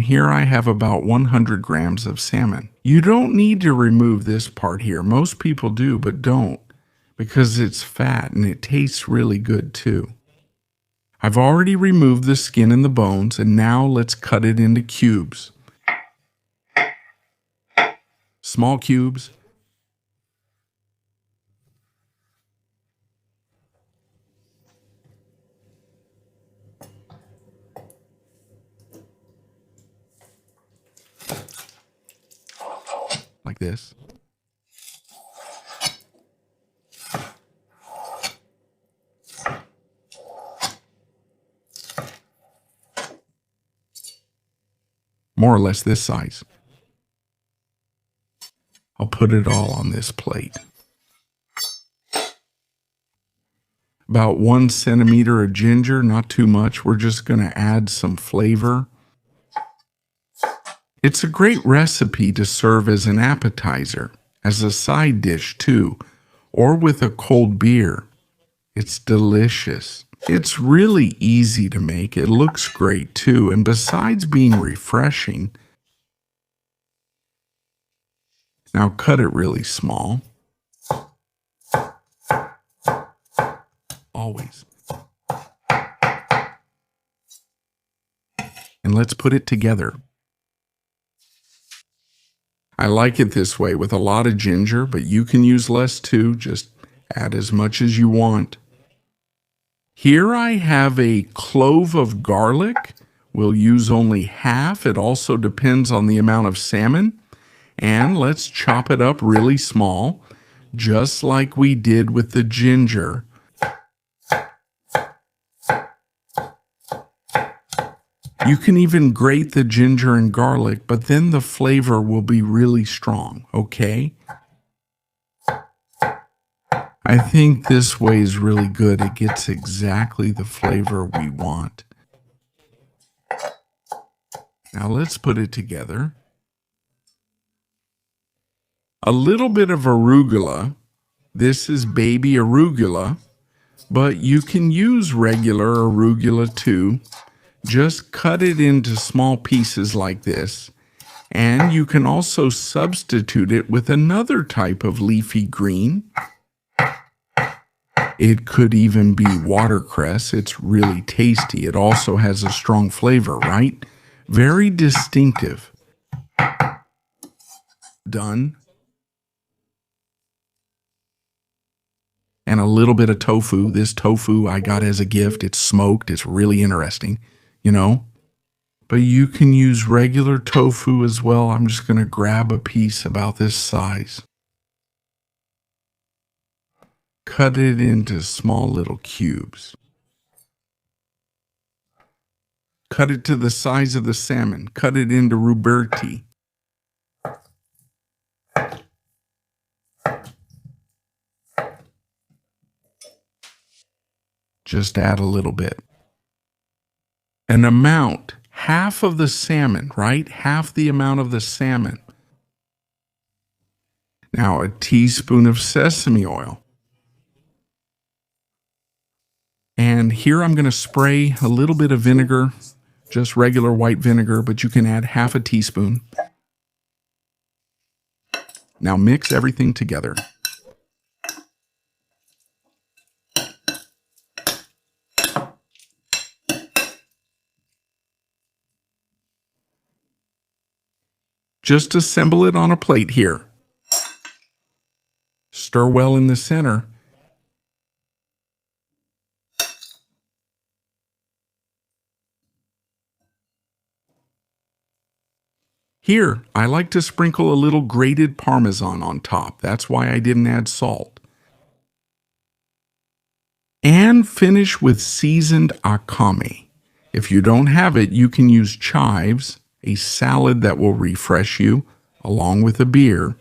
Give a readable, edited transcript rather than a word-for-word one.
and here I have about 100 grams of salmon. You don't need to remove this part here. Most people do, but don't, because it's fat and it tastes really good too. I've already removed the skin and the bones, and now let's cut it into cubes. Small cubes. Like this. More or less this size. I'll put it all on this plate. About 1 centimeter of ginger, not too much. We're just going to add some flavor. It's a great recipe to serve as an appetizer, as a side dish too, or with a cold beer. It's delicious. It's really easy to make. It looks great too, and besides being refreshing, now cut it really small. Always. And let's put it together. I like it this way with a lot of ginger, but you can use less too. Just add as much as you want. Here I have a clove of garlic. We'll use only half. It also depends on the amount of salmon. And let's chop it up really small, just like we did with the ginger. You can even grate the ginger and garlic, but then the flavor will be really strong, okay? I think this way is really good. It gets exactly the flavor we want. Now let's put it together. A little bit of arugula. This is baby arugula, but you can use regular arugula too. Just cut it into small pieces like this. And you can also substitute it with another type of leafy green. It could even be watercress. It's really tasty. It also has a strong flavor, right? Very distinctive. Done. And a little bit of tofu. This tofu I got as a gift. It's smoked. It's really interesting, you know. But you can use regular tofu as well. I'm just going to grab a piece about this size. Cut it into small little cubes. Cut it to the size of the salmon. Cut it into ruberti. Just add a little bit. An amount, half of the salmon, right? Half the amount of the salmon. Now a teaspoon of sesame oil. And here I'm going to spray a little bit of vinegar, just regular white vinegar, but you can add half a teaspoon. Now mix everything together. Just assemble it on a plate here. Stir well in the center. Here, I like to sprinkle a little grated Parmesan on top. That's why I didn't add salt. And finish with seasoned akame. If you don't have it, you can use chives, a salad that will refresh you, along with a beer.